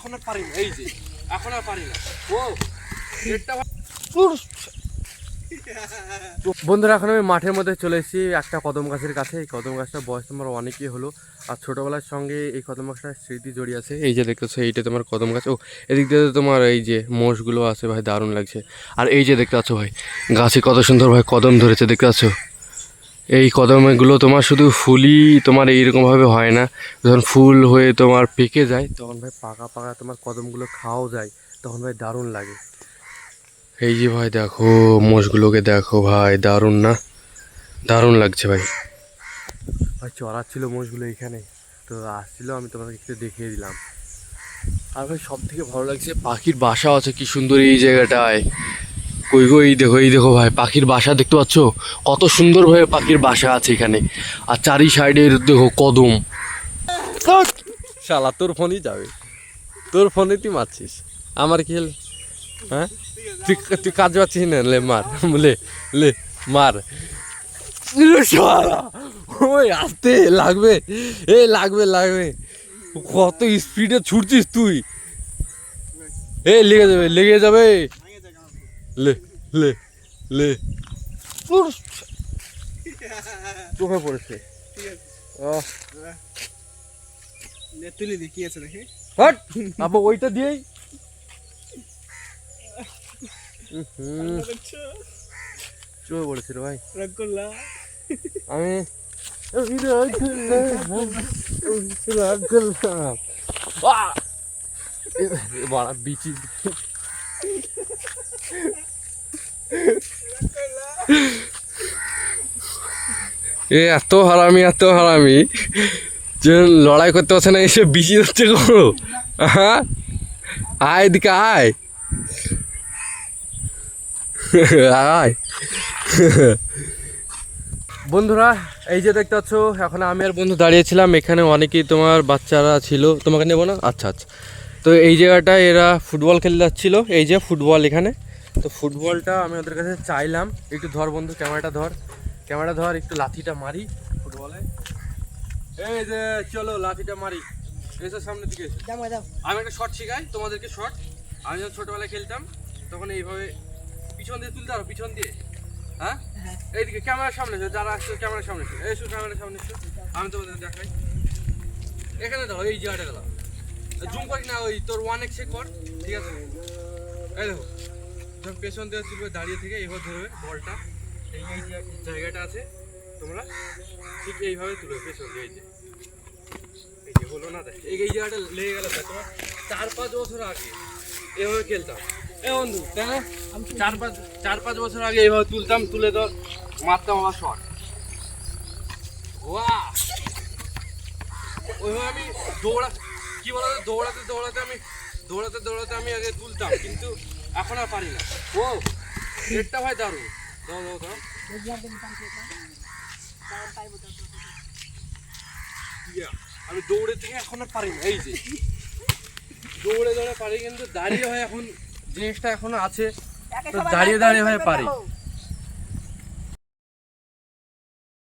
এখন আর পারি না, এই যে এখন আর পারি না। ও এটা বন্ধুরা, এখন আমি মাঠের মধ্যে চলে এসেছি একটা কদম গাছের কাছে। এই কদম গাছটার বয়স তোমার অনেকই হলো, আর ছোটোবেলার সঙ্গে এই কদম গাছটার স্মৃতি জড়িয়ে আছে। এই যে দেখতেছো এইটা তোমার কদম গাছ। ও এদিক দিয়ে তোমার এই যে মোষগুলো আছে ভাই, দারুণ লাগছে। আর এই যে দেখতে পাচ্ছ ভাই, গাছে কত সুন্দর ভাই কদম ধরেছে, দেখতে পাচ্ছ। এই কদমগুলো তোমার শুধু ফুলই তোমার এইরকমভাবে হয় না, যখন ফুল হয়ে তোমার পেকে যায় তখন ভাই পাকা পাকা তোমার কদমগুলো খাওয়াও যায়, তখন ভাই দারুণ লাগে। এই যে ভাই দেখো মোষগুলোকে দেখো ভাই, দারুণ না, দারুণ লাগছে ভাই। ভাই চড়াচ্ছিল মোষগুলো এখানে, তো আসছিল, আমি তোমাকে একটু দেখিয়ে দিলাম। আর ভাই সব থেকে ভালো লাগছে পাখির বাসাও আছে কি সুন্দর এই জায়গাটায়। কই গো, এই দেখো ভাই পাখির বাসা দেখতে পাচ্ছ, কত সুন্দরভাবে পাখির বাসা আছে এখানে। আর চারি সাইডে দেখো কদম। শালা তোর ফোনই যাবে, তোর ফোনে তুই মারছিস, আমার কি হল? হ্যাঁ তুই কাজ পাচ্ছিস না, লে মার, লে লে মার। ওই আসতে লাগবে, এ লাগবে লাগবে, কত স্পিডে ছুটছিস তুই। এ লেগে যাবে লেগে যাবে, লে লে লে, চোখে পড়েছে। তুলে দি কি আছে দেখি, হট আপু ওইটা দিয়েই চোখে পড়েছে রে ভাই। রাগ করলা আমি বড়া বিচি এত হারামি যে লড়াই করতে পারছে না, এসে বিচি হচ্ছে গো। হ্যাঁ আয় এদিকে আয় আয়। বন্ধুরা এই যে দেখতে পাচ্ছ, এখন আমি আর বন্ধু দাঁড়িয়েছিলাম এখানে, অনেকেই তোমার বাচ্চারা ছিল, তোমাকে নেবো না, আচ্ছা আচ্ছা। তো এই জায়গাটায় এরা ফুটবল খেলতে যাচ্ছিলো, এই যে ফুটবল এখানে। তো ফুটবলটা আমি ওদের কাছে চাইলাম, একটু ধর বন্ধু, ক্যামেরাটা ধর, একটু লাথিটা মারি ফুটবলে। এই যে চলো লাথিটা মারি, এসো সামনের দিকে এসো। আমি একটা শট শিখাই তোমাদেরকে, শট। আমি যখন ছোটবেলায় খেলতাম তখন এইভাবে পিছন দিয়ে তুলতে পারো, পিছন দিয়ে। হ্যাঁ এইদিকে ক্যামেরার সামনে এসো, যারা আসছো ক্যামেরার সামনে এসো, ক্যামেরার সামনে এসো, আমি তোমাদের দেখাই। এখানে দাও, এই জায়গাটা দাও, জুম করি না, ওই তোর 1x কর, ঠিক আছে। এই দেখো যখন পেছন দিয়ে তুলবে, দাঁড়িয়ে থেকে এইভাবে ধরবে বলটা, এই জায়গাটা আছে, তোমরা ঠিক এইভাবে তুলবে পেছন দিয়ে। এই যে হলো না, এই জায়গাটা লেগে গেল। তোমার 4-5 বছর আগে এভাবে খেলতাম এ বন্ধু, তাই না? 4-5 বছর আগে এইভাবে তুলতাম, তুলে তো মারতাম আমার শট। ওইভাবে আমি কি বলতো, দৌড়াতে আমি আগে তুলতাম, কিন্তু এখন আর পারি না। ও এটা ভাই দারুণ, দাও আমি দৌড়ে থেকে এখন আর পারি না, এই যে দৌড়ে পারি, কিন্তু দাঁড়িয়ে হয় এখন জিনিসটা এখনো আছে, দাঁড়িয়ে হয় পারি।